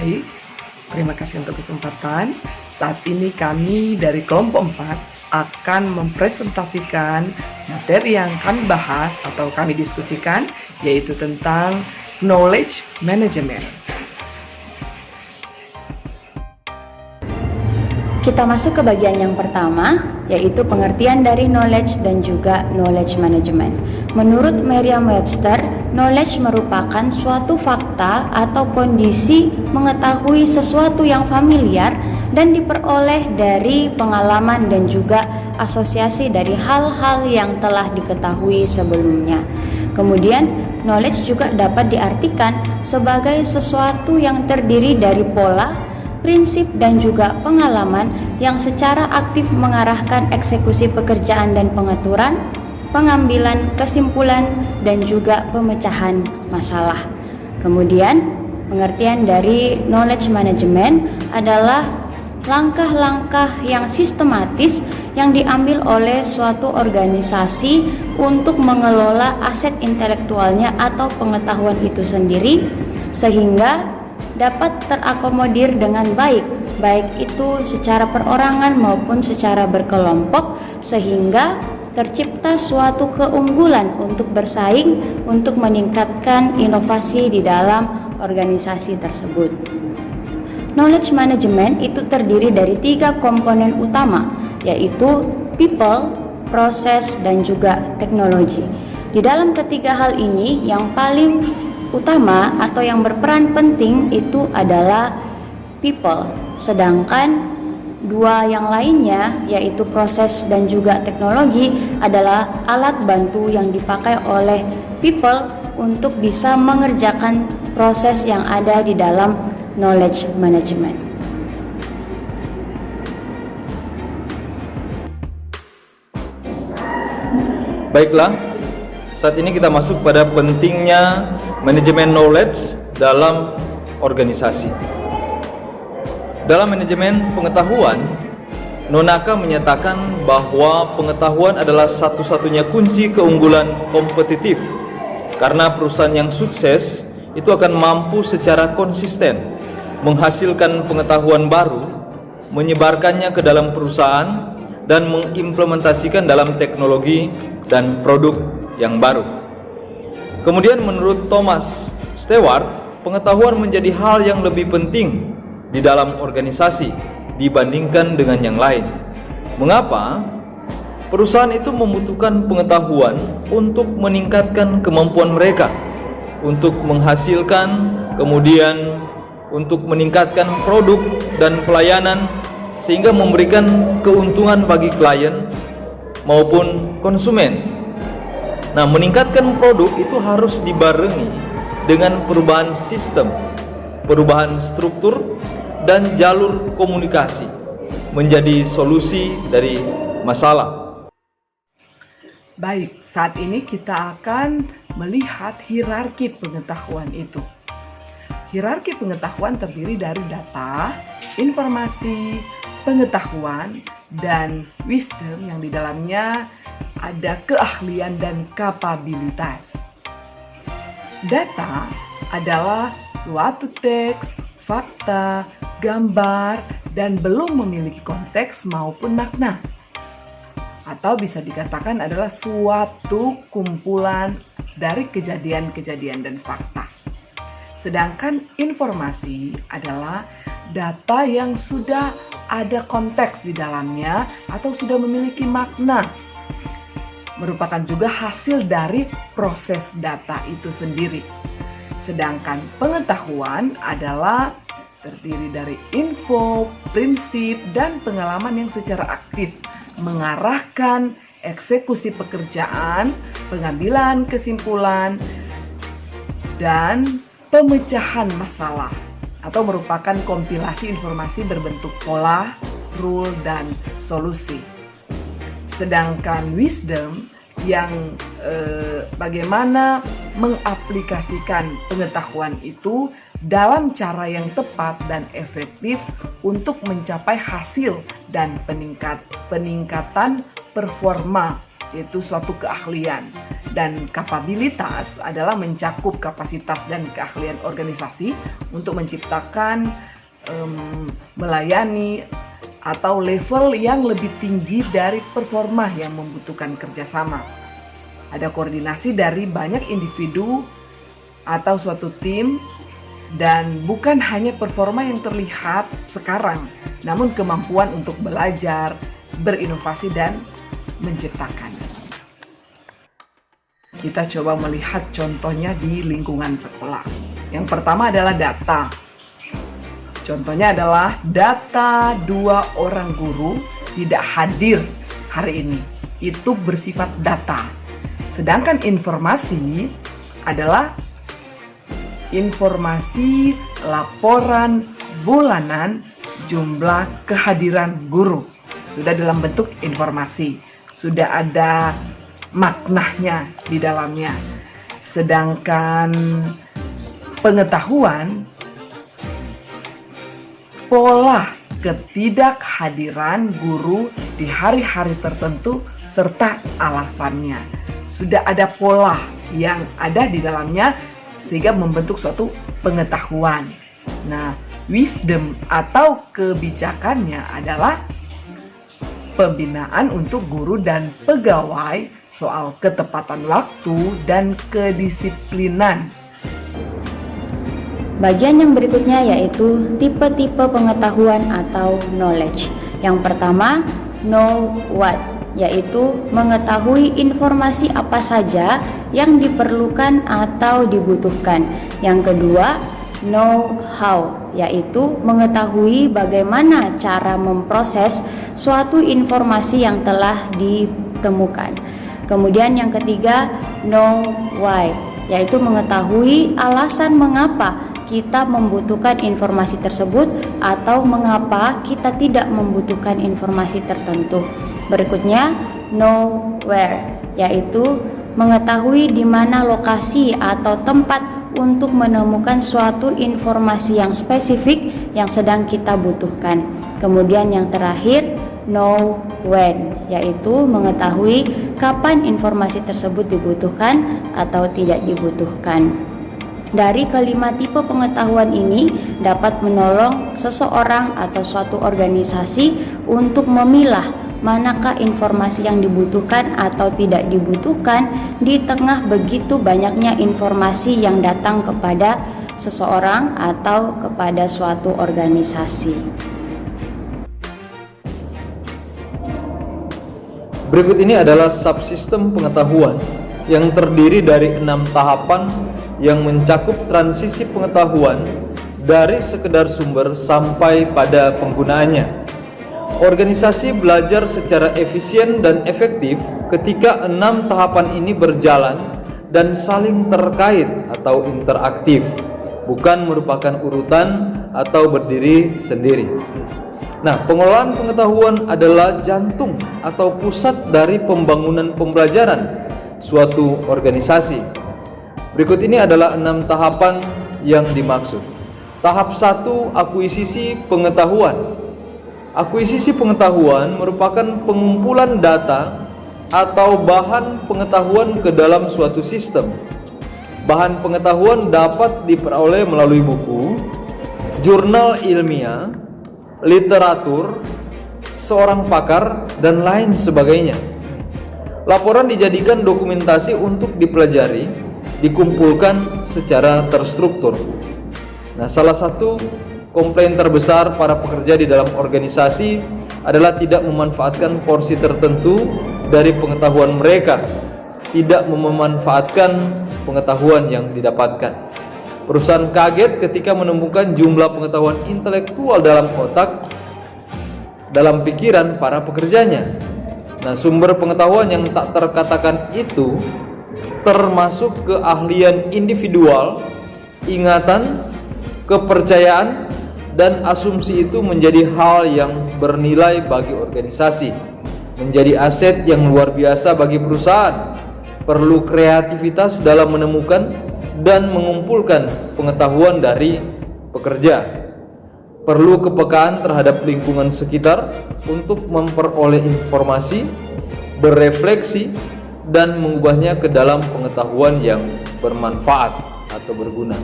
Baik, terima kasih untuk kesempatan. Saat ini kami dari kelompok 4 akan mempresentasikan materi yang kami bahas atau kami diskusikan, yaitu tentang knowledge management. Kita masuk ke bagian yang pertama, yaitu pengertian dari knowledge dan juga knowledge management. Menurut Merriam-Webster, knowledge merupakan suatu fakta atau kondisi mengetahui sesuatu yang familiar dan diperoleh dari pengalaman dan juga asosiasi dari hal-hal yang telah diketahui sebelumnya. Kemudian, knowledge juga dapat diartikan sebagai sesuatu yang terdiri dari pola, prinsip dan juga pengalaman yang secara aktif mengarahkan eksekusi pekerjaan dan pengaturan, pengambilan kesimpulan dan juga pemecahan masalah. Kemudian, pengertian dari knowledge management adalah langkah-langkah yang sistematis yang diambil oleh suatu organisasi untuk mengelola aset intelektualnya atau pengetahuan itu sendiri sehingga dapat terakomodir dengan baik itu secara perorangan maupun secara berkelompok, sehingga tercipta suatu keunggulan untuk bersaing untuk meningkatkan inovasi di dalam organisasi tersebut. Knowledge management itu terdiri dari 3 komponen utama, yaitu people, proses, dan juga teknologi. Di dalam ketiga hal ini, yang paling utama atau yang berperan penting itu adalah people, sedangkan 2 yang lainnya yaitu proses dan juga teknologi adalah alat bantu yang dipakai oleh people untuk bisa mengerjakan proses yang ada di dalam knowledge management. Baiklah, saat ini kita masuk pada pentingnya manajemen knowledge dalam organisasi. Dalam manajemen pengetahuan, Nonaka menyatakan bahwa pengetahuan adalah satu-satunya kunci keunggulan kompetitif, karena perusahaan yang sukses itu akan mampu secara konsisten menghasilkan pengetahuan baru, menyebarkannya ke dalam perusahaan, dan mengimplementasikan dalam teknologi dan produk yang baru. Kemudian menurut Thomas Stewart, pengetahuan menjadi hal yang lebih penting di dalam organisasi dibandingkan dengan yang lain. Mengapa? Perusahaan itu membutuhkan pengetahuan untuk meningkatkan kemampuan mereka untuk menghasilkan, kemudian untuk meningkatkan produk dan pelayanan sehingga memberikan keuntungan bagi klien maupun konsumen. Nah, meningkatkan produk itu harus dibarengi dengan perubahan sistem, perubahan struktur, dan jalur komunikasi menjadi solusi dari masalah. Baik, saat ini kita akan melihat hierarki pengetahuan itu. Hierarki pengetahuan terdiri dari data, informasi, pengetahuan, dan wisdom yang di dalamnya ada keahlian dan kapabilitas. Data adalah suatu teks, fakta, gambar, dan belum memiliki konteks maupun makna. Atau bisa dikatakan adalah suatu kumpulan dari kejadian-kejadian dan fakta. Sedangkan informasi adalah data yang sudah ada konteks di dalamnya atau sudah memiliki makna, merupakan juga hasil dari proses data itu sendiri. Sedangkan pengetahuan adalah terdiri dari info, prinsip, dan pengalaman yang secara aktif mengarahkan eksekusi pekerjaan, pengambilan kesimpulan, dan pemecahan masalah, atau merupakan kompilasi informasi berbentuk pola, rule, dan solusi. Sedangkan wisdom yang bagaimana mengaplikasikan pengetahuan itu dalam cara yang tepat dan efektif untuk mencapai hasil dan peningkatan performa yaitu suatu keahlian. Dan kapabilitas adalah mencakup kapasitas dan keahlian organisasi untuk menciptakan, melayani, atau level yang lebih tinggi dari performa yang membutuhkan kerjasama. Ada koordinasi dari banyak individu atau suatu tim, dan bukan hanya performa yang terlihat sekarang, namun kemampuan untuk belajar, berinovasi, dan menciptakan. Kita coba melihat contohnya di lingkungan sekolah. Yang pertama adalah data. Contohnya adalah data 2 orang guru tidak hadir hari ini. Itu bersifat data. Sedangkan informasi adalah informasi laporan bulanan jumlah kehadiran guru. Sudah dalam bentuk informasi. Sudah ada maknanya di dalamnya. Sedangkan pengetahuan, pola ketidakhadiran guru di hari-hari tertentu serta alasannya. Sudah ada pola yang ada di dalamnya sehingga membentuk suatu pengetahuan. Nah, wisdom atau kebijakannya adalah pembinaan untuk guru dan pegawai soal ketepatan waktu dan kedisiplinan. Bagian yang berikutnya yaitu tipe-tipe pengetahuan atau knowledge. Yang pertama, know what, yaitu mengetahui informasi apa saja yang diperlukan atau dibutuhkan. Yang kedua, know how, yaitu mengetahui bagaimana cara memproses suatu informasi yang telah ditemukan. Kemudian yang ketiga, know why, yaitu mengetahui alasan mengapa kita membutuhkan informasi tersebut atau mengapa kita tidak membutuhkan informasi tertentu. Berikutnya, know where, yaitu mengetahui di mana lokasi atau tempat untuk menemukan suatu informasi yang spesifik yang sedang kita butuhkan. Kemudian yang terakhir, know when, yaitu mengetahui kapan informasi tersebut dibutuhkan atau tidak dibutuhkan. Dari kelima tipe pengetahuan ini dapat menolong seseorang atau suatu organisasi untuk memilah manakah informasi yang dibutuhkan atau tidak dibutuhkan di tengah begitu banyaknya informasi yang datang kepada seseorang atau kepada suatu organisasi. Berikut ini adalah subsistem pengetahuan yang terdiri dari 6 tahapan yang mencakup transisi pengetahuan dari sekedar sumber sampai pada penggunaannya. Organisasi belajar secara efisien dan efektif ketika 6 tahapan ini berjalan dan saling terkait atau interaktif, bukan merupakan urutan atau berdiri sendiri. Nah, pengelolaan pengetahuan adalah jantung atau pusat dari pembangunan pembelajaran suatu organisasi. Berikut ini adalah 6 tahapan yang dimaksud. Tahap 1, akuisisi pengetahuan. Akuisisi pengetahuan merupakan pengumpulan data atau bahan pengetahuan ke dalam suatu sistem. Bahan pengetahuan dapat diperoleh melalui buku, jurnal ilmiah, literatur, seorang pakar, dan lain sebagainya. Laporan dijadikan dokumentasi untuk dipelajari, dikumpulkan secara terstruktur. Nah, salah satu komplain terbesar para pekerja di dalam organisasi adalah tidak memanfaatkan porsi tertentu dari pengetahuan mereka, tidak memanfaatkan pengetahuan yang didapatkan. Perusahaan kaget ketika menemukan jumlah pengetahuan intelektual dalam otak, dalam pikiran para pekerjanya. Nah, sumber pengetahuan yang tak terkatakan itu termasuk keahlian individual, ingatan, kepercayaan, dan asumsi itu menjadi hal yang bernilai bagi organisasi, menjadi aset yang luar biasa bagi perusahaan. Perlu kreativitas dalam menemukan dan mengumpulkan pengetahuan dari pekerja. Perlu kepekaan terhadap lingkungan sekitar untuk memperoleh informasi berefleksi, dan mengubahnya ke dalam pengetahuan yang bermanfaat atau berguna.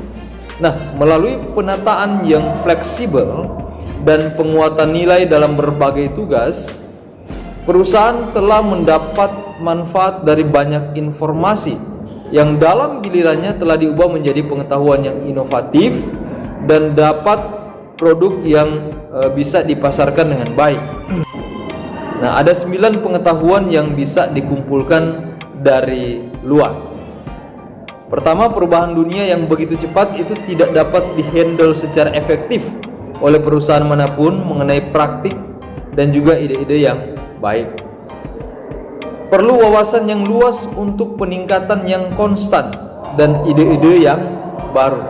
Nah, melalui penataan yang fleksibel dan penguatan nilai dalam berbagai tugas, perusahaan telah mendapat manfaat dari banyak informasi yang dalam gilirannya telah diubah menjadi pengetahuan yang inovatif dan dapat produk yang bisa dipasarkan dengan baik. Nah, ada 9 pengetahuan yang bisa dikumpulkan dari luar. Pertama, perubahan dunia yang begitu cepat itu tidak dapat dihandle secara efektif oleh perusahaan manapun mengenai praktik dan juga ide-ide yang baik. Perlu wawasan yang luas untuk peningkatan yang konstan dan ide-ide yang baru.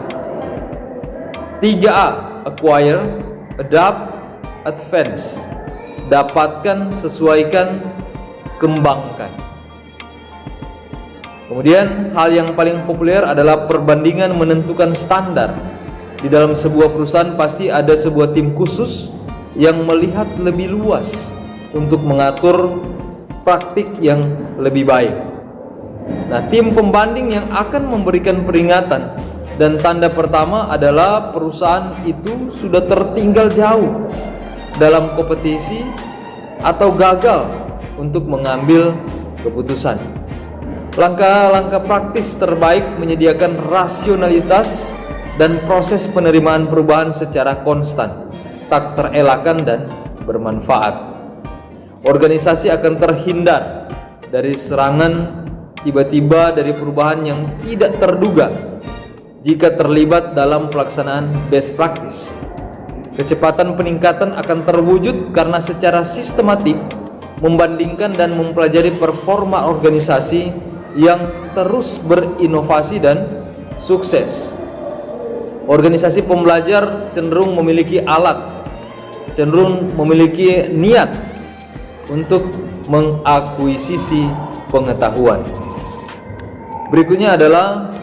3A, acquire, adapt, advance. Dapatkan, sesuaikan, kembangkan. Kemudian hal yang paling populer adalah perbandingan menentukan standar. Di dalam sebuah perusahaan pasti ada sebuah tim khusus yang melihat lebih luas untuk mengatur praktik yang lebih baik. Nah, tim pembanding yang akan memberikan peringatan, dan tanda pertama adalah perusahaan itu sudah tertinggal jauh dalam kompetisi atau gagal untuk mengambil keputusan. Langkah-langkah praktis terbaik menyediakan rasionalitas dan proses penerimaan perubahan secara konstan, tak terelakkan dan bermanfaat. Organisasi akan terhindar dari serangan tiba-tiba dari perubahan yang tidak terduga jika terlibat dalam pelaksanaan best practice. Kecepatan peningkatan akan terwujud karena secara sistematik membandingkan dan mempelajari performa organisasi yang terus berinovasi dan sukses. Organisasi pembelajar cenderung memiliki alat, cenderung memiliki niat untuk mengakuisisi pengetahuan. Berikutnya adalah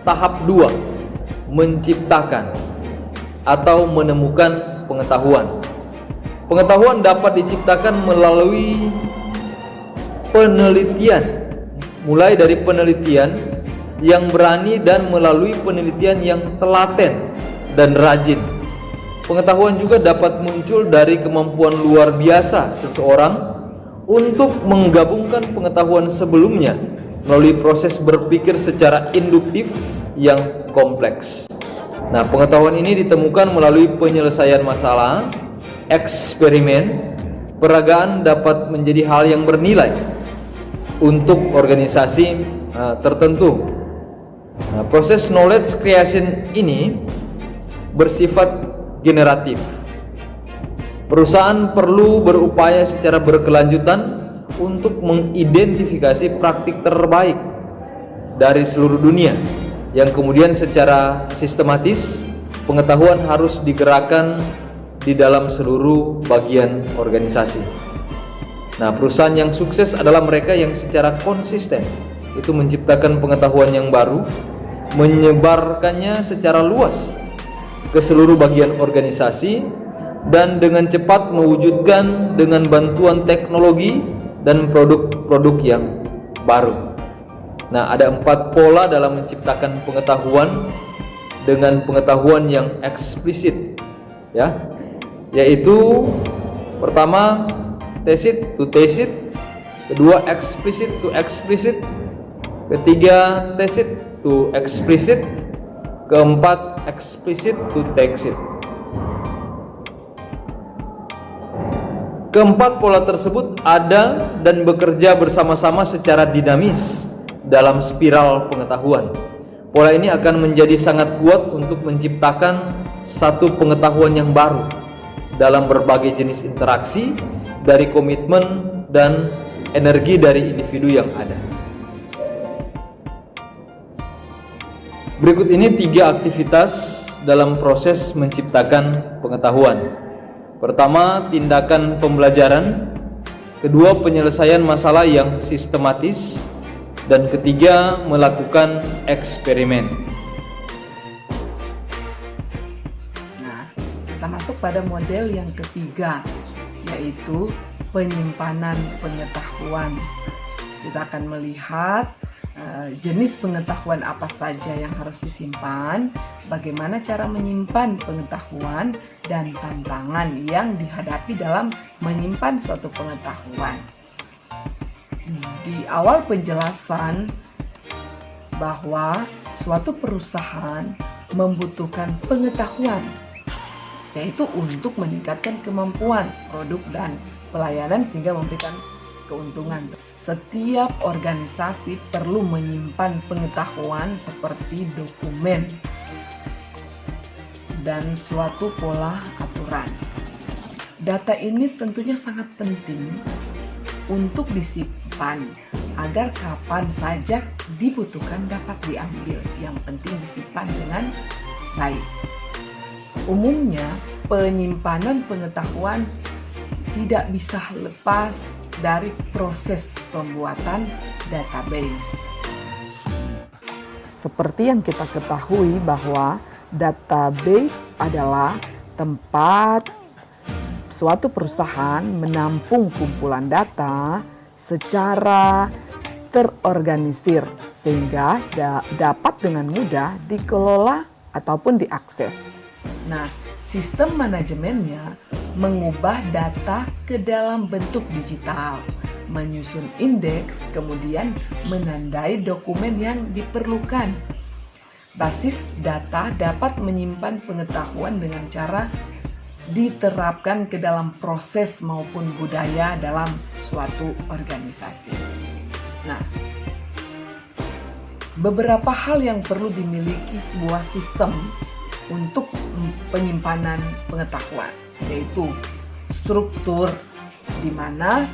tahap 2, menciptakan atau menemukan pengetahuan. Pengetahuan dapat diciptakan melalui penelitian, mulai dari penelitian yang berani dan melalui penelitian yang telaten dan rajin. Pengetahuan juga dapat muncul dari kemampuan luar biasa seseorang untuk menggabungkan pengetahuan sebelumnya melalui proses berpikir secara induktif yang kompleks. Nah, pengetahuan ini ditemukan melalui penyelesaian masalah, eksperimen, peragaan dapat menjadi hal yang bernilai untuk organisasi tertentu. Nah, proses knowledge creation ini bersifat generatif. Perusahaan perlu berupaya secara berkelanjutan untuk mengidentifikasi praktik terbaik dari seluruh dunia yang kemudian secara sistematis pengetahuan harus digerakkan di dalam seluruh bagian organisasi. Nah, perusahaan yang sukses adalah mereka yang secara konsisten itu menciptakan pengetahuan yang baru, menyebarkannya secara luas ke seluruh bagian organisasi, dan dengan cepat mewujudkan dengan bantuan teknologi dan produk-produk yang baru. Nah, ada 4 pola dalam menciptakan pengetahuan dengan pengetahuan yang eksplisit, ya, yaitu pertama tacit to tacit, kedua explicit to explicit, ketiga tacit to explicit, keempat explicit to tacit. Keempat pola tersebut ada dan bekerja bersama-sama secara dinamis dalam spiral pengetahuan. Pola ini akan menjadi sangat kuat untuk menciptakan satu pengetahuan yang baru dalam berbagai jenis interaksi dari komitmen dan energi dari individu yang ada. Berikut ini 3 aktivitas dalam proses menciptakan pengetahuan. Pertama, tindakan pembelajaran. Kedua, penyelesaian masalah yang sistematis. Dan ketiga, melakukan eksperimen. Nah, kita masuk pada model yang ketiga, yaitu penyimpanan pengetahuan. Kita akan melihat jenis pengetahuan apa saja yang harus disimpan, bagaimana cara menyimpan pengetahuan, dan tantangan yang dihadapi dalam menyimpan suatu pengetahuan. Di awal penjelasan bahwa suatu perusahaan membutuhkan pengetahuan, yaitu untuk meningkatkan kemampuan produk dan pelayanan sehingga memberikan keuntungan. Setiap organisasi perlu menyimpan pengetahuan seperti dokumen dan suatu pola aturan. Data ini tentunya sangat penting untuk disimpan agar kapan saja dibutuhkan dapat diambil. Yang penting disimpan dengan baik. Umumnya, penyimpanan pengetahuan tidak bisa lepas dari proses pembuatan database. Seperti yang kita ketahui bahwa database adalah tempat suatu perusahaan menampung kumpulan data secara terorganisir sehingga dapat dengan mudah dikelola ataupun diakses. Nah, sistem manajemennya mengubah data ke dalam bentuk digital, menyusun indeks, kemudian menandai dokumen yang diperlukan. Basis data dapat menyimpan pengetahuan dengan cara diterapkan ke dalam proses maupun budaya dalam suatu organisasi. Nah, beberapa hal yang perlu dimiliki sebuah sistem untuk penyimpanan pengetahuan, yaitu struktur di mana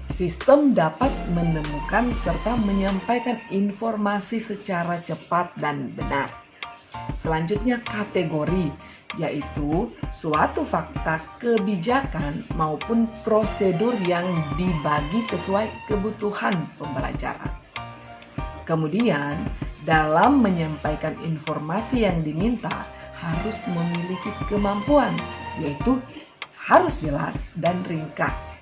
sistem dapat menemukan serta menyampaikan informasi secara cepat dan benar. Selanjutnya kategori, yaitu suatu fakta, kebijakan maupun prosedur yang dibagi sesuai kebutuhan pembelajaran. Kemudian dalam menyampaikan informasi yang diminta harus memiliki kemampuan, yaitu harus jelas dan ringkas.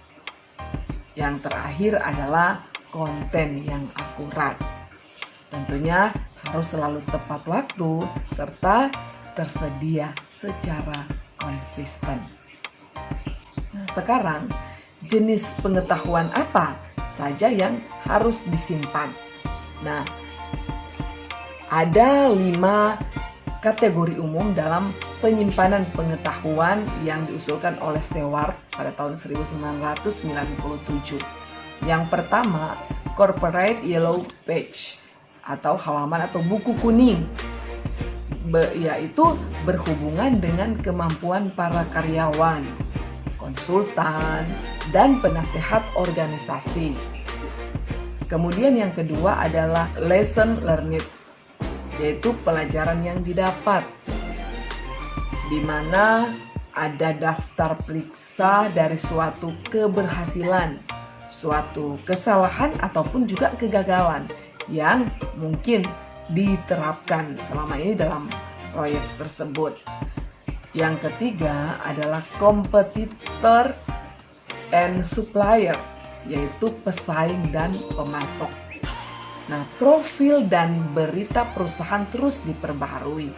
Yang terakhir adalah konten yang akurat. Tentunya harus selalu tepat waktu serta tersedia secara konsisten. Nah, sekarang jenis pengetahuan apa saja yang harus disimpan? Nah, ada 5 kategori umum dalam penyimpanan pengetahuan yang diusulkan oleh Stewart pada tahun 1997. Yang pertama, Corporate Yellow Page atau halaman atau buku kuning, yaitu berhubungan dengan kemampuan para karyawan, konsultan, dan penasehat organisasi. Kemudian yang kedua adalah lesson learned, yaitu pelajaran yang didapat, di mana ada daftar periksa dari suatu keberhasilan, suatu kesalahan ataupun juga kegagalan yang mungkin diterapkan selama ini dalam proyek tersebut. Yang ketiga adalah competitor and supplier, yaitu pesaing dan pemasok. Nah, profil dan berita perusahaan terus diperbaharui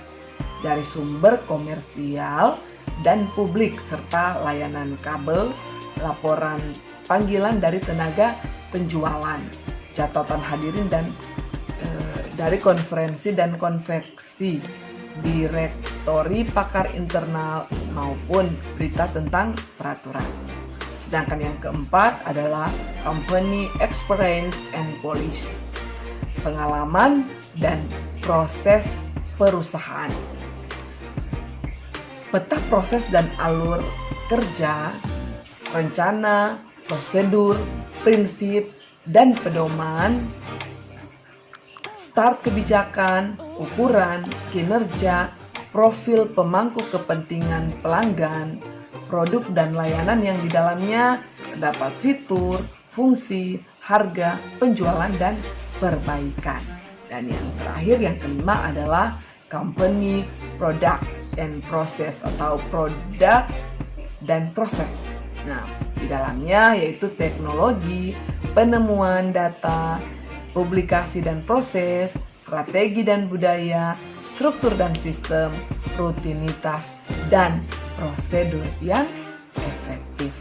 dari sumber komersial dan publik serta layanan kabel, laporan panggilan dari tenaga penjualan, catatan hadirin dan dari konferensi dan konveksi, direktori pakar internal maupun berita tentang peraturan. Sedangkan yang keempat adalah company experience and policy, pengalaman dan proses perusahaan. Peta proses dan alur kerja, rencana, prosedur, prinsip, dan pedoman, start kebijakan, ukuran, kinerja, profil pemangku kepentingan pelanggan, produk dan layanan yang di dalamnya terdapat fitur, fungsi, harga, penjualan, dan perbaikan. Dan yang terakhir, yang kelima adalah company product and process atau produk dan proses. Nah, di dalamnya yaitu teknologi, penemuan data, publikasi dan proses, strategi dan budaya, struktur dan sistem, rutinitas, dan prosedur yang efektif.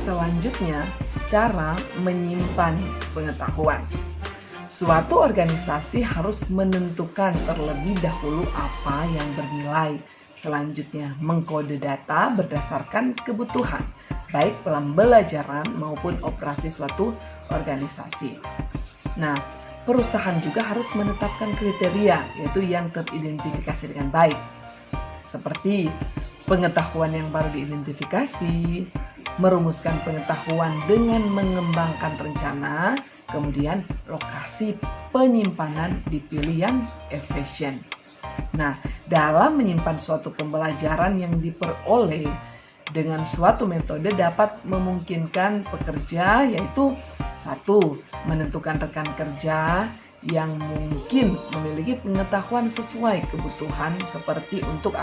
Selanjutnya, cara menyimpan pengetahuan. Suatu organisasi harus menentukan terlebih dahulu apa yang bernilai. Selanjutnya, mengkode data berdasarkan kebutuhan, baik pembelajaran maupun operasi suatu organisasi. Nah, perusahaan juga harus menetapkan kriteria, yaitu yang teridentifikasi dengan baik. Seperti pengetahuan yang baru diidentifikasi, merumuskan pengetahuan dengan mengembangkan rencana, kemudian lokasi penyimpanan dipilih yang efisien. Nah, dalam menyimpan suatu pembelajaran yang diperoleh dengan suatu metode dapat memungkinkan pekerja, yaitu 1. Menentukan rekan kerja yang mungkin memiliki pengetahuan sesuai kebutuhan seperti untuk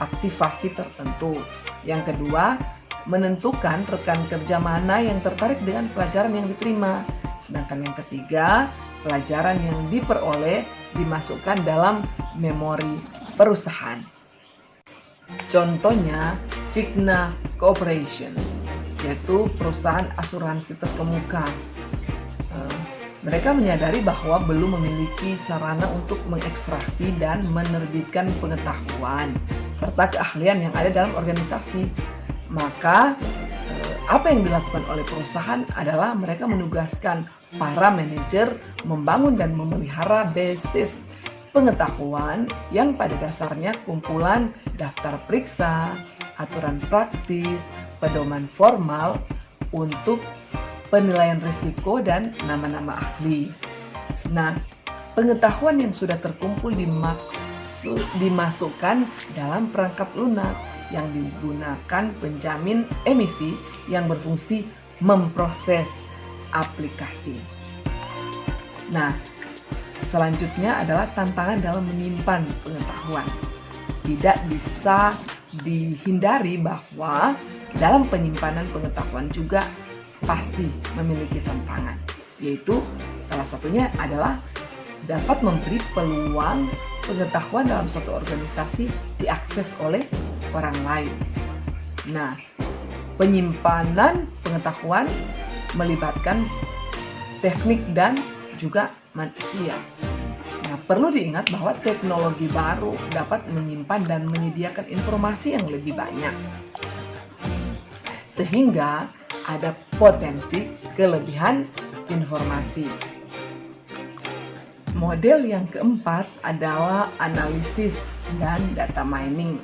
aktivasi tertentu. Yang kedua, menentukan rekan kerja mana yang tertarik dengan pelajaran yang diterima. Sedangkan yang ketiga, pelajaran yang diperoleh dimasukkan dalam memori perusahaan. Contohnya, Cigna Corporation, yaitu perusahaan asuransi terkemuka. Mereka menyadari bahwa belum memiliki sarana untuk mengekstraksi dan menerbitkan pengetahuan serta keahlian yang ada dalam organisasi. Maka, apa yang dilakukan oleh perusahaan adalah mereka menugaskan para manajer membangun dan memelihara basis pengetahuan yang pada dasarnya kumpulan daftar periksa, aturan praktis, pedoman formal untuk penilaian risiko dan nama-nama ahli. Nah, pengetahuan yang sudah terkumpul dimasukkan dalam perangkat lunak yang digunakan penjamin emisi yang berfungsi memproses aplikasi. Nah, selanjutnya adalah tantangan dalam menyimpan pengetahuan. Tidak bisa dihindari bahwa dalam penyimpanan pengetahuan juga pasti memiliki tantangan, yaitu salah satunya adalah dapat memberi peluang pengetahuan dalam suatu organisasi diakses oleh orang lain. Nah, penyimpanan pengetahuan melibatkan teknik dan juga manusia. Nah, perlu diingat bahwa teknologi baru dapat menyimpan dan menyediakan informasi yang lebih banyak, sehingga ada potensi kelebihan informasi. Model yang keempat adalah analisis dan data mining.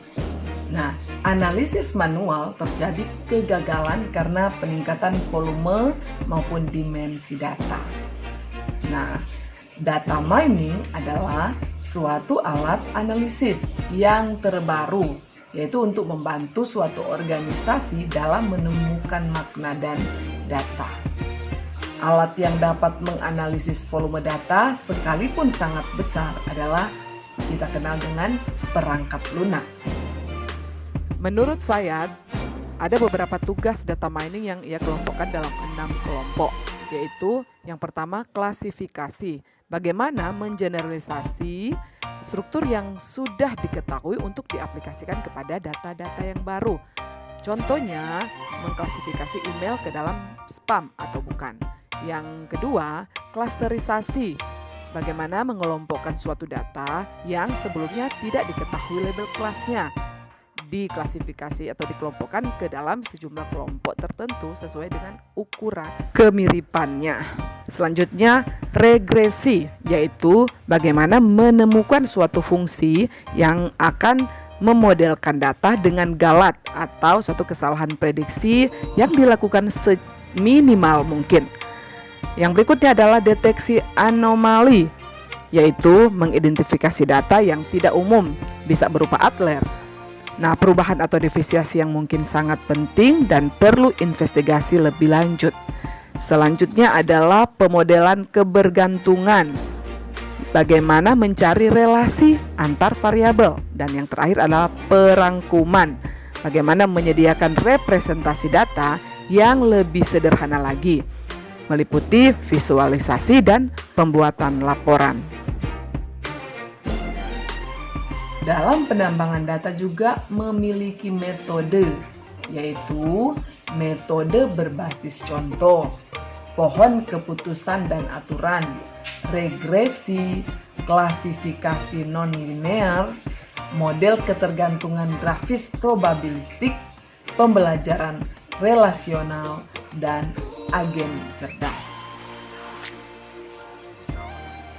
Nah, analisis manual terjadi kegagalan karena peningkatan volume maupun dimensi data. Nah, data mining adalah suatu alat analisis yang terbaru, yaitu untuk membantu suatu organisasi dalam menemukan makna dan data. Alat yang dapat menganalisis volume data sekalipun sangat besar adalah kita kenal dengan perangkat lunak. Menurut Fayad, ada beberapa tugas data mining yang ia kelompokkan dalam 6 kelompok, yaitu yang pertama klasifikasi, bagaimana mengeneralisasi struktur yang sudah diketahui untuk diaplikasikan kepada data-data yang baru. Contohnya, mengklasifikasi email ke dalam spam atau bukan. Yang kedua, klasterisasi, bagaimana mengelompokkan suatu data yang sebelumnya tidak diketahui label kelasnya, diklasifikasi atau dikelompokkan ke dalam sejumlah kelompok tertentu sesuai dengan ukuran kemiripannya. Selanjutnya, regresi, yaitu bagaimana menemukan suatu fungsi yang akan memodelkan data dengan galat atau suatu kesalahan prediksi yang dilakukan seminimal mungkin. Yang berikutnya adalah deteksi anomali, yaitu mengidentifikasi data yang tidak umum, bisa berupa outlier. Nah, perubahan atau deviasi yang mungkin sangat penting dan perlu investigasi lebih lanjut. Selanjutnya adalah pemodelan kebergantungan, bagaimana mencari relasi antar variabel. Dan yang terakhir adalah perangkuman, bagaimana menyediakan representasi data yang lebih sederhana lagi, meliputi visualisasi dan pembuatan laporan. Dalam penambangan data juga memiliki metode, yaitu metode berbasis contoh, pohon keputusan dan aturan, regresi, klasifikasi non-linear, model ketergantungan grafis probabilistik, pembelajaran relasional, dan agen cerdas.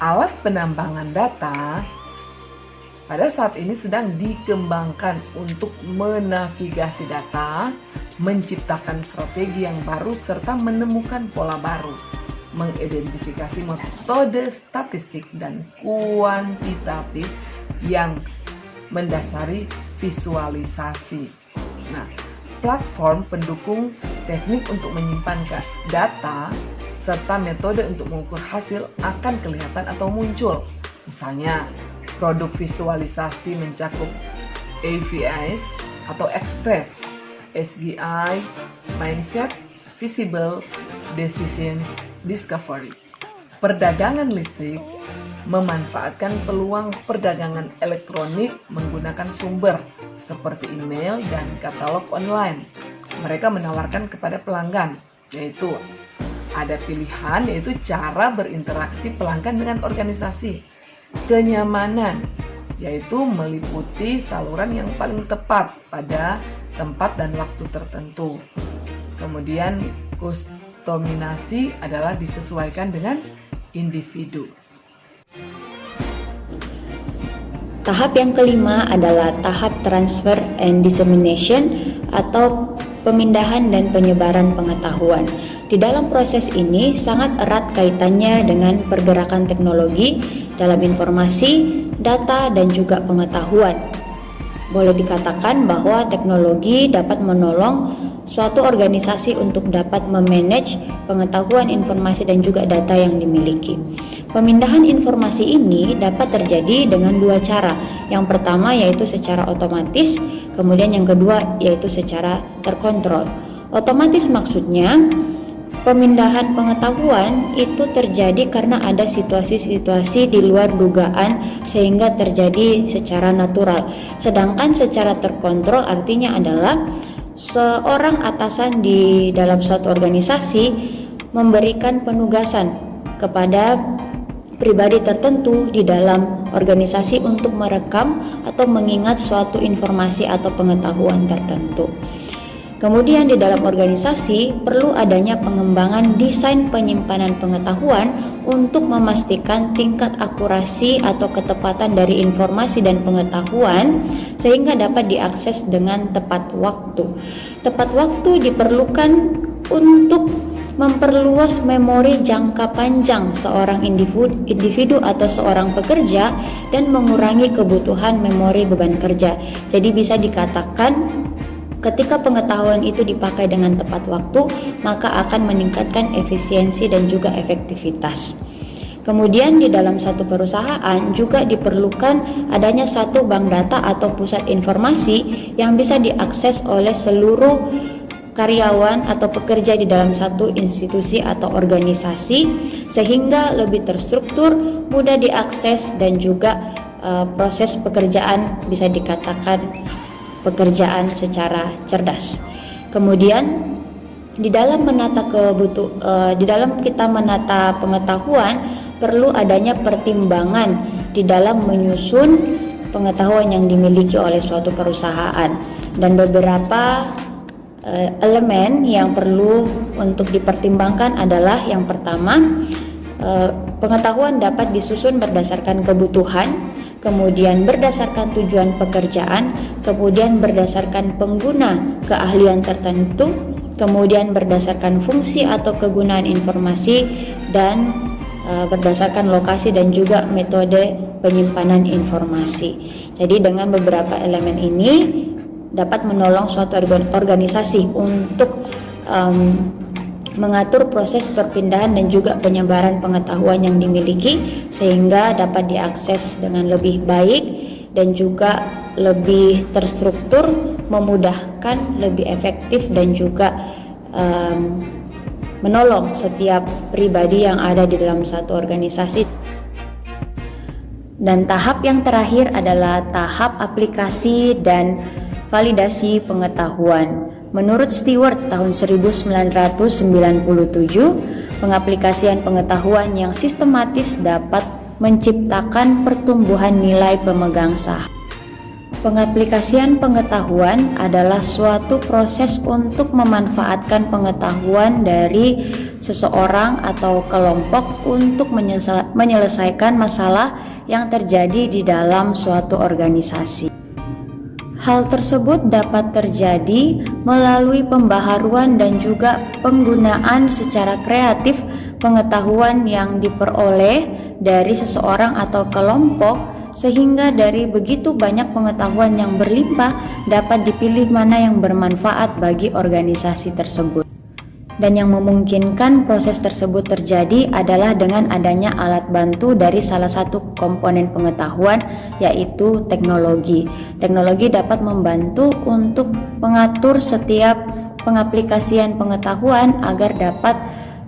Alat penambangan data pada saat ini sedang dikembangkan untuk menavigasi data, menciptakan strategi yang baru, serta menemukan pola baru, mengidentifikasi metode statistik dan kuantitatif yang mendasari visualisasi. Nah, platform pendukung teknik untuk menyimpan data serta metode untuk mengukur hasil akan kelihatan atau muncul. Misalnya, produk visualisasi mencakup AVS atau Express, SGI, Mindset, Visible, Decisions, Discovery. Perdagangan listrik memanfaatkan peluang perdagangan elektronik menggunakan sumber seperti email dan katalog online. Mereka menawarkan kepada pelanggan, yaitu ada pilihan, yaitu cara berinteraksi pelanggan dengan organisasi. Kenyamanan, yaitu meliputi saluran yang paling tepat pada tempat dan waktu tertentu. Kemudian kustomisasi adalah disesuaikan dengan individu. Tahap yang kelima adalah tahap transfer and dissemination atau pemindahan dan penyebaran pengetahuan. Di dalam proses ini sangat erat kaitannya dengan pergerakan teknologi dalam informasi, data, dan juga pengetahuan. Boleh dikatakan bahwa teknologi dapat menolong suatu organisasi untuk dapat memanage pengetahuan, informasi, dan juga data yang dimiliki. Pemindahan informasi ini dapat terjadi dengan dua cara. Yang pertama yaitu secara otomatis, kemudian yang kedua yaitu secara terkontrol. Otomatis maksudnya pemindahan pengetahuan itu terjadi karena ada situasi-situasi di luar dugaan sehingga terjadi secara natural. Sedangkan secara terkontrol artinya adalah seorang atasan di dalam suatu organisasi memberikan penugasan kepada pribadi tertentu di dalam organisasi untuk merekam atau mengingat suatu informasi atau pengetahuan tertentu. Kemudian di dalam organisasi perlu adanya pengembangan desain penyimpanan pengetahuan untuk memastikan tingkat akurasi atau ketepatan dari informasi dan pengetahuan sehingga dapat diakses dengan tepat waktu. Tepat waktu diperlukan untuk memperluas memori jangka panjang seorang individu atau seorang pekerja dan mengurangi kebutuhan memori beban kerja. Jadi bisa dikatakan ketika pengetahuan itu dipakai dengan tepat waktu, maka akan meningkatkan efisiensi dan juga efektivitas. Kemudian di dalam satu perusahaan juga diperlukan adanya satu bank data atau pusat informasi yang bisa diakses oleh seluruh karyawan atau pekerja di dalam satu institusi atau organisasi sehingga lebih terstruktur, mudah diakses dan juga proses pekerjaan bisa dikatakan pekerjaan secara cerdas. Kemudian di dalam kita menata pengetahuan perlu adanya pertimbangan di dalam menyusun pengetahuan yang dimiliki oleh suatu perusahaan dan beberapa elemen yang perlu untuk dipertimbangkan adalah yang pertama, pengetahuan dapat disusun berdasarkan kebutuhan, kemudian berdasarkan tujuan pekerjaan, kemudian berdasarkan pengguna keahlian tertentu, kemudian berdasarkan fungsi atau kegunaan informasi, dan berdasarkan lokasi dan juga metode penyimpanan informasi. Jadi dengan beberapa elemen ini dapat menolong suatu organisasi untuk mengatur proses perpindahan dan juga penyebaran pengetahuan yang dimiliki sehingga dapat diakses dengan lebih baik dan juga lebih terstruktur, memudahkan, lebih efektif, dan juga menolong setiap pribadi yang ada di dalam satu organisasi. Dan tahap yang terakhir adalah tahap aplikasi dan validasi pengetahuan. Menurut Stewart tahun 1997, pengaplikasian pengetahuan yang sistematis dapat menciptakan pertumbuhan nilai pemegang saham. Pengaplikasian pengetahuan adalah suatu proses untuk memanfaatkan pengetahuan dari seseorang atau kelompok untuk menyelesaikan masalah yang terjadi di dalam suatu organisasi. Hal tersebut dapat terjadi melalui pembaharuan dan juga penggunaan secara kreatif pengetahuan yang diperoleh dari seseorang atau kelompok, sehingga dari begitu banyak pengetahuan yang berlimpah dapat dipilih mana yang bermanfaat bagi organisasi tersebut. Dan yang memungkinkan proses tersebut terjadi adalah dengan adanya alat bantu dari salah satu komponen pengetahuan, yaitu teknologi. Teknologi dapat membantu untuk mengatur setiap pengaplikasian pengetahuan agar dapat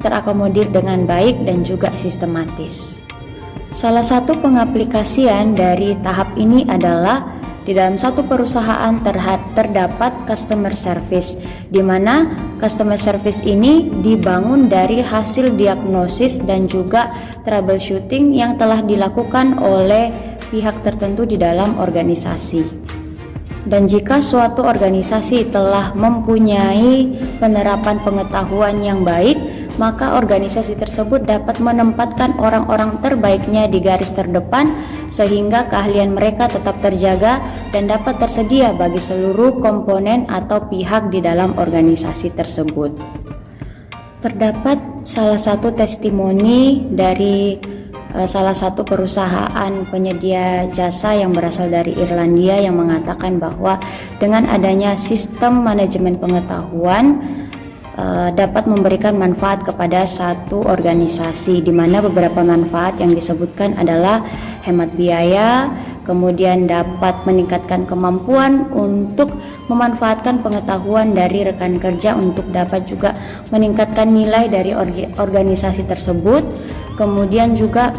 terakomodir dengan baik dan juga sistematis. Salah satu pengaplikasian dari tahap ini adalah di dalam satu perusahaan terdapat customer service, di mana customer service ini dibangun dari hasil diagnosis dan juga troubleshooting yang telah dilakukan oleh pihak tertentu di dalam organisasi. Dan jika suatu organisasi telah mempunyai penerapan pengetahuan yang baik, maka organisasi tersebut dapat menempatkan orang-orang terbaiknya di garis terdepan sehingga keahlian mereka tetap terjaga dan dapat tersedia bagi seluruh komponen atau pihak di dalam organisasi tersebut. Terdapat salah satu testimoni dari salah satu perusahaan penyedia jasa yang berasal dari Irlandia yang mengatakan bahwa dengan adanya sistem manajemen pengetahuan dapat memberikan manfaat kepada satu organisasi, di mana beberapa manfaat yang disebutkan adalah hemat biaya, kemudian dapat meningkatkan kemampuan untuk memanfaatkan pengetahuan dari rekan kerja untuk dapat juga meningkatkan nilai dari organisasi tersebut. Kemudian juga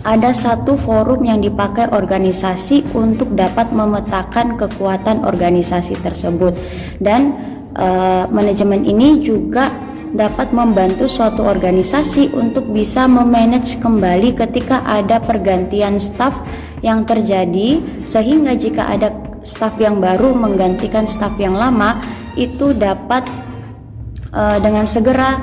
ada satu forum yang dipakai organisasi untuk dapat memetakan kekuatan organisasi tersebut, dan manajemen ini juga dapat membantu suatu organisasi untuk bisa memanage kembali ketika ada pergantian staf yang terjadi, sehingga jika ada staf yang baru menggantikan staf yang lama, itu dapat dengan segera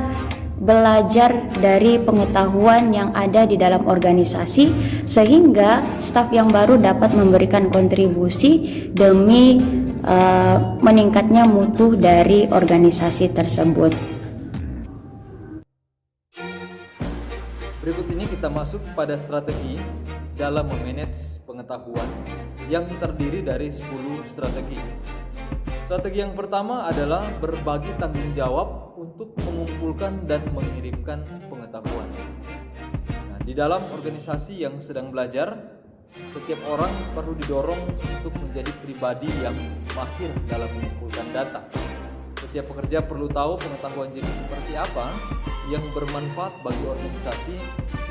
belajar dari pengetahuan yang ada di dalam organisasi, sehingga staf yang baru dapat memberikan kontribusi demi meningkatnya mutu dari organisasi tersebut. Berikut ini kita masuk pada strategi dalam memanage pengetahuan yang terdiri dari 10 strategi. Strategi yang pertama adalah berbagi tanggung jawab untuk mengumpulkan dan mengirimkan pengetahuan. Nah, di dalam organisasi yang sedang belajar, setiap orang perlu didorong untuk menjadi pribadi yang mahir dalam mengumpulkan data. Setiap pekerja perlu tahu pengetahuan jenis seperti apa yang bermanfaat bagi organisasi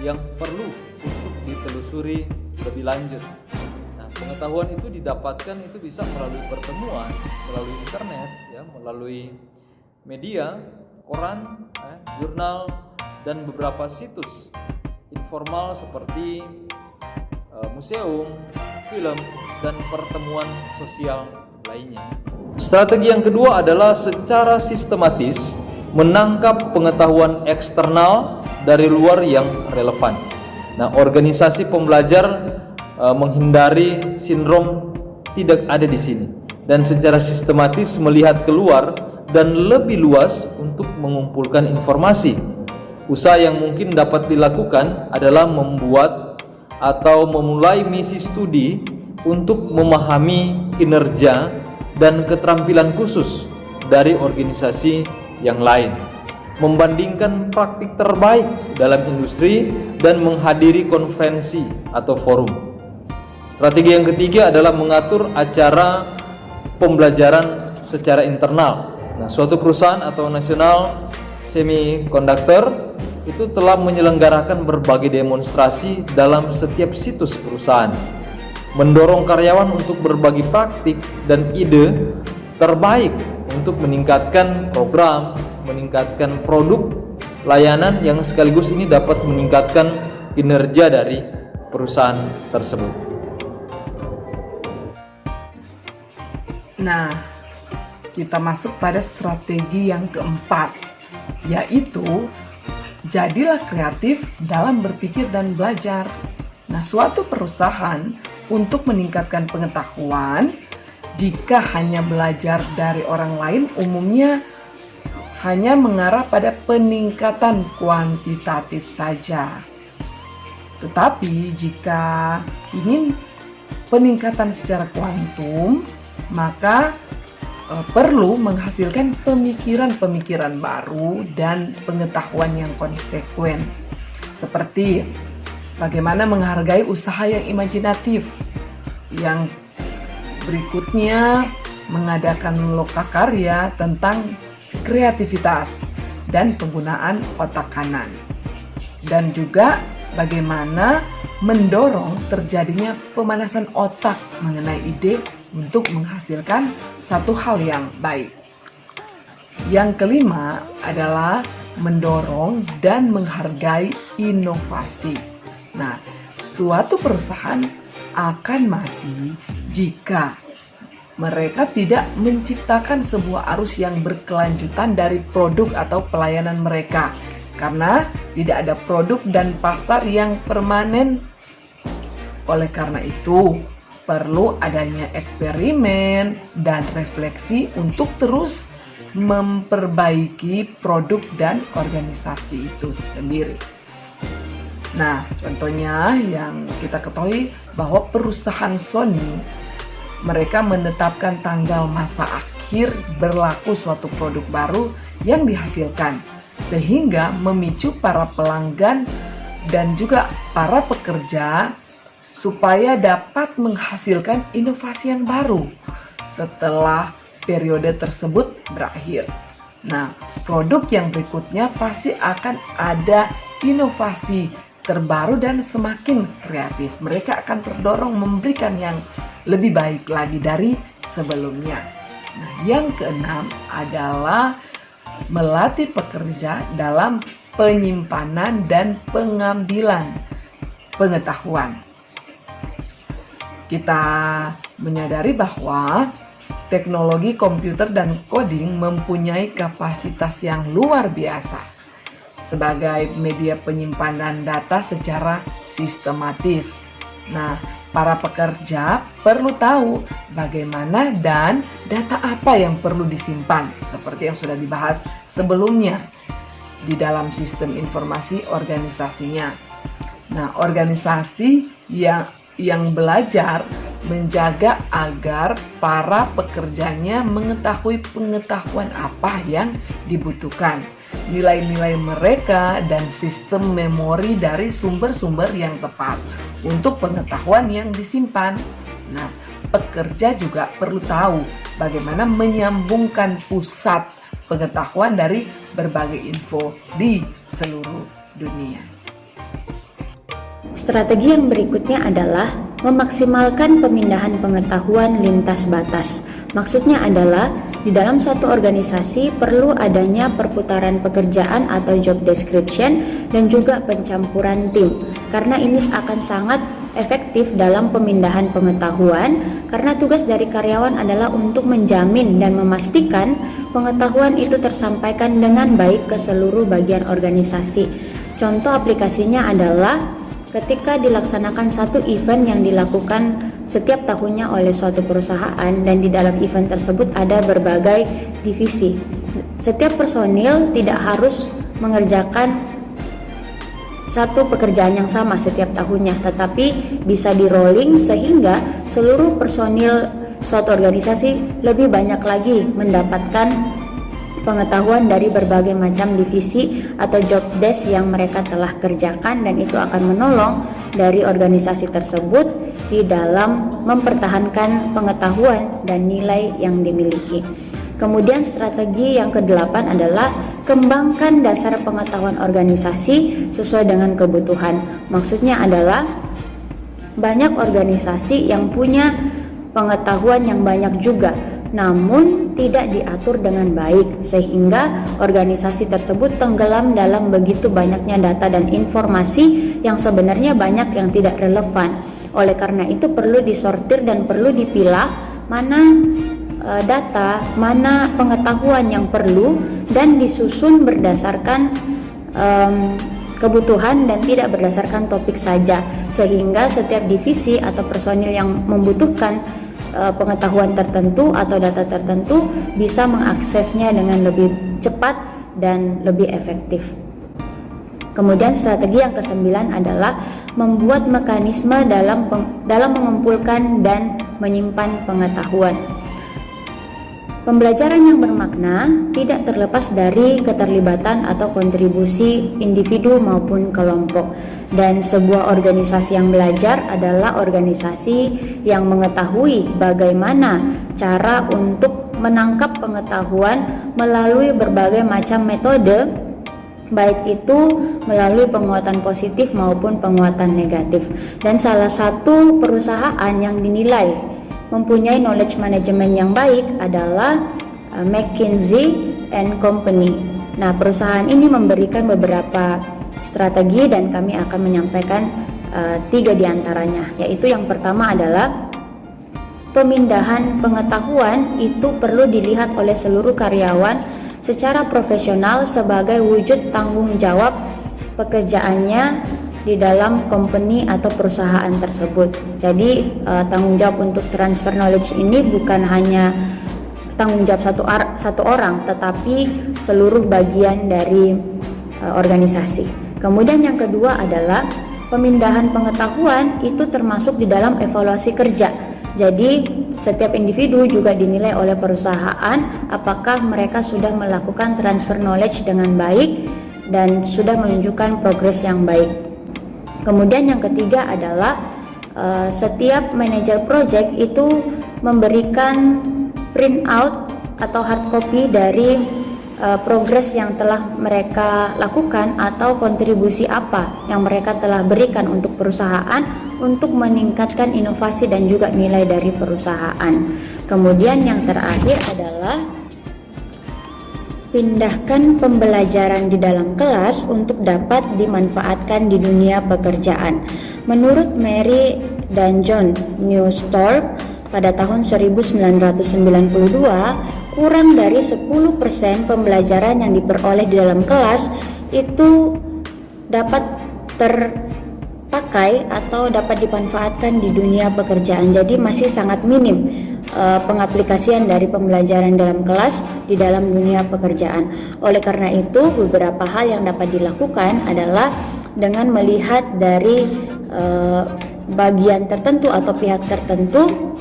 yang perlu untuk ditelusuri lebih lanjut. Pengetahuan itu didapatkan itu bisa melalui pertemuan, melalui internet, ya, melalui media, koran, jurnal, dan beberapa situs informal seperti museum, film, dan pertemuan sosial lainnya. Strategi yang kedua adalah secara sistematis menangkap pengetahuan eksternal dari luar yang relevan. Nah, organisasi pembelajar menghindari sindrom tidak ada di sini dan secara sistematis melihat keluar dan lebih luas untuk mengumpulkan informasi. Usaha yang mungkin dapat dilakukan adalah membuat atau memulai misi studi untuk memahami kinerja dan keterampilan khusus dari organisasi yang lain, membandingkan praktik terbaik dalam industri dan menghadiri konferensi atau forum. Strategi yang ketiga adalah mengatur acara pembelajaran secara internal. Nah, suatu perusahaan atau nasional semikonduktor itu telah menyelenggarakan berbagai demonstrasi dalam setiap situs perusahaan, mendorong karyawan untuk berbagi praktik dan ide terbaik untuk meningkatkan program, meningkatkan produk, layanan yang sekaligus ini dapat meningkatkan kinerja dari perusahaan tersebut. Nah, kita masuk pada strategi yang keempat, yaitu jadilah kreatif dalam berpikir dan belajar. Nah, suatu perusahaan untuk meningkatkan pengetahuan, jika hanya belajar dari orang lain, umumnya hanya mengarah pada peningkatan kuantitatif saja. Tetapi jika ingin peningkatan secara kuantum, maka perlu menghasilkan pemikiran-pemikiran baru dan pengetahuan yang konsekuen. Seperti bagaimana menghargai usaha yang imajinatif. Yang berikutnya mengadakan lokakarya tentang kreativitas dan penggunaan otak kanan. Dan juga bagaimana mendorong terjadinya pemanasan otak mengenai ide untuk menghasilkan satu hal yang baik. Yang kelima adalah mendorong dan menghargai inovasi. Nah, suatu perusahaan akan mati jika mereka tidak menciptakan sebuah arus yang berkelanjutan dari produk atau pelayanan mereka, karena tidak ada produk dan pasar yang permanen. Oleh karena itu, perlu adanya eksperimen dan refleksi untuk terus memperbaiki produk dan organisasi itu sendiri. Nah, contohnya yang kita ketahui bahwa perusahaan Sony, mereka menetapkan tanggal masa akhir berlaku suatu produk baru yang dihasilkan, sehingga memicu para pelanggan dan juga para pekerja supaya dapat menghasilkan inovasi yang baru setelah periode tersebut berakhir. Nah, produk yang berikutnya pasti akan ada inovasi terbaru dan semakin kreatif. Mereka akan terdorong memberikan yang lebih baik lagi dari sebelumnya. Nah, yang keenam adalah melatih pekerja dalam penyimpanan dan pengambilan pengetahuan. Kita menyadari bahwa teknologi komputer dan coding mempunyai kapasitas yang luar biasa sebagai media penyimpanan data secara sistematis. Nah, para pekerja perlu tahu bagaimana dan data apa yang perlu disimpan, seperti yang sudah dibahas sebelumnya di dalam sistem informasi organisasinya. Nah, organisasi yang belajar menjaga agar para pekerjanya mengetahui pengetahuan apa yang dibutuhkan, nilai-nilai mereka, dan sistem memori dari sumber-sumber yang tepat untuk pengetahuan yang disimpan. Nah, pekerja juga perlu tahu bagaimana menyambungkan pusat pengetahuan dari berbagai info di seluruh dunia. Strategi yang berikutnya adalah memaksimalkan pemindahan pengetahuan lintas batas. Maksudnya adalah di dalam suatu organisasi perlu adanya perputaran pekerjaan atau job description dan juga pencampuran tim, karena ini akan sangat efektif dalam pemindahan pengetahuan, karena tugas dari karyawan adalah untuk menjamin dan memastikan pengetahuan itu tersampaikan dengan baik ke seluruh bagian organisasi. Contoh aplikasinya adalah ketika dilaksanakan satu event yang dilakukan setiap tahunnya oleh suatu perusahaan, dan di dalam event tersebut ada berbagai divisi. Setiap personil tidak harus mengerjakan satu pekerjaan yang sama setiap tahunnya, tetapi bisa di rolling sehingga seluruh personil suatu organisasi lebih banyak lagi mendapatkan pengetahuan dari berbagai macam divisi atau job desk yang mereka telah kerjakan, dan itu akan menolong dari organisasi tersebut di dalam mempertahankan pengetahuan dan nilai yang dimiliki. Kemudian strategi yang kedelapan adalah kembangkan dasar pengetahuan organisasi sesuai dengan kebutuhan. Maksudnya adalah banyak organisasi yang punya pengetahuan yang banyak juga, namun tidak diatur dengan baik sehingga organisasi tersebut tenggelam dalam begitu banyaknya data dan informasi yang sebenarnya banyak yang tidak relevan. Oleh karena itu perlu disortir dan perlu dipilah mana data, mana pengetahuan yang perlu dan disusun berdasarkan kebutuhan dan tidak berdasarkan topik saja, sehingga setiap divisi atau personil yang membutuhkan pengetahuan tertentu atau data tertentu bisa mengaksesnya dengan lebih cepat dan lebih efektif. Kemudian strategi yang ke-9 adalah membuat mekanisme dalam mengumpulkan dan menyimpan pengetahuan. Pembelajaran yang bermakna tidak terlepas dari keterlibatan atau kontribusi individu maupun kelompok, dan sebuah organisasi yang belajar adalah organisasi yang mengetahui bagaimana cara untuk menangkap pengetahuan melalui berbagai macam metode, baik itu melalui penguatan positif maupun penguatan negatif. Dan salah satu perusahaan yang dinilai mempunyai knowledge management yang baik adalah McKinsey & Company. Nah, perusahaan ini memberikan beberapa strategi dan kami akan menyampaikan 3 diantaranya, yaitu yang pertama adalah pemindahan pengetahuan itu perlu dilihat oleh seluruh karyawan secara profesional sebagai wujud tanggung jawab pekerjaannya di dalam company atau perusahaan tersebut. Jadi tanggung jawab untuk transfer knowledge ini bukan hanya tanggung jawab satu orang, tetapi seluruh bagian dari organisasi. Kemudian yang kedua adalah pemindahan pengetahuan itu termasuk di dalam evaluasi kerja. Jadi setiap individu juga dinilai oleh perusahaan apakah mereka sudah melakukan transfer knowledge dengan baik dan sudah menunjukkan progres yang baik. Kemudian yang ketiga adalah setiap manajer project itu memberikan print out atau hard copy dari progres yang telah mereka lakukan atau kontribusi apa yang mereka telah berikan untuk perusahaan untuk meningkatkan inovasi dan juga nilai dari perusahaan. Kemudian yang terakhir adalah pindahkan pembelajaran di dalam kelas untuk dapat dimanfaatkan di dunia pekerjaan. Menurut Mary dan John Newstorp pada tahun 1992, kurang dari 10% pembelajaran yang diperoleh di dalam kelas itu dapat terpakai atau dapat dimanfaatkan di dunia pekerjaan. Jadi masih sangat minim pengaplikasian dari pembelajaran dalam kelas di dalam dunia pekerjaan. Oleh karena itu, beberapa hal yang dapat dilakukan adalah dengan melihat dari bagian tertentu atau pihak tertentu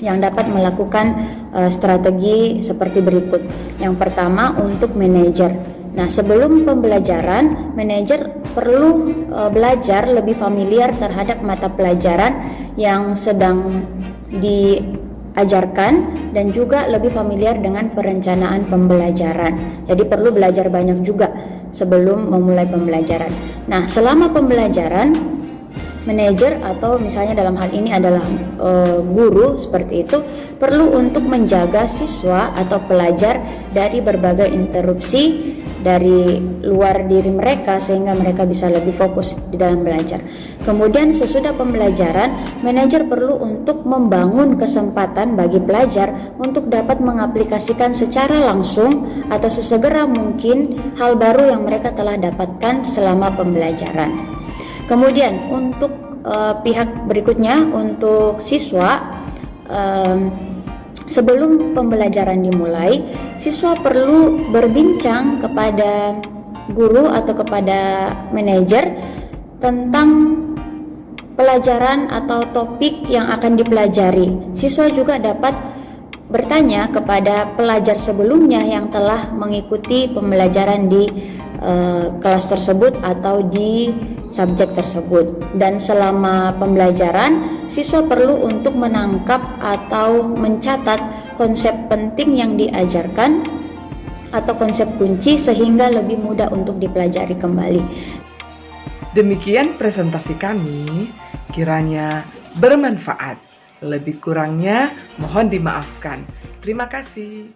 yang dapat melakukan strategi seperti berikut. Yang pertama, untuk manajer. Nah, sebelum pembelajaran, manajer perlu belajar lebih familiar terhadap mata pelajaran yang sedang diajarkan dan juga lebih familiar dengan perencanaan pembelajaran. Jadi perlu belajar banyak juga sebelum memulai pembelajaran. Nah, selama pembelajaran, manajer atau misalnya dalam hal ini adalah guru seperti itu perlu untuk menjaga siswa atau pelajar dari berbagai interupsi dari luar diri mereka sehingga mereka bisa lebih fokus di dalam belajar. Kemudian sesudah pembelajaran, manajer perlu untuk membangun kesempatan bagi pelajar untuk dapat mengaplikasikan secara langsung atau sesegera mungkin hal baru yang mereka telah dapatkan selama pembelajaran. Kemudian untuk pihak berikutnya, untuk siswa, sebelum pembelajaran dimulai, siswa perlu berbincang kepada guru atau kepada manajer tentang pelajaran atau topik yang akan dipelajari. Siswa juga dapat bertanya kepada pelajar sebelumnya yang telah mengikuti pembelajaran di kelas tersebut atau di subjek tersebut. Dan selama pembelajaran, siswa perlu untuk menangkap atau mencatat konsep penting yang diajarkan atau konsep kunci sehingga lebih mudah untuk dipelajari kembali. Demikian presentasi kami, kiranya bermanfaat. Lebih kurangnya mohon dimaafkan. Terima kasih.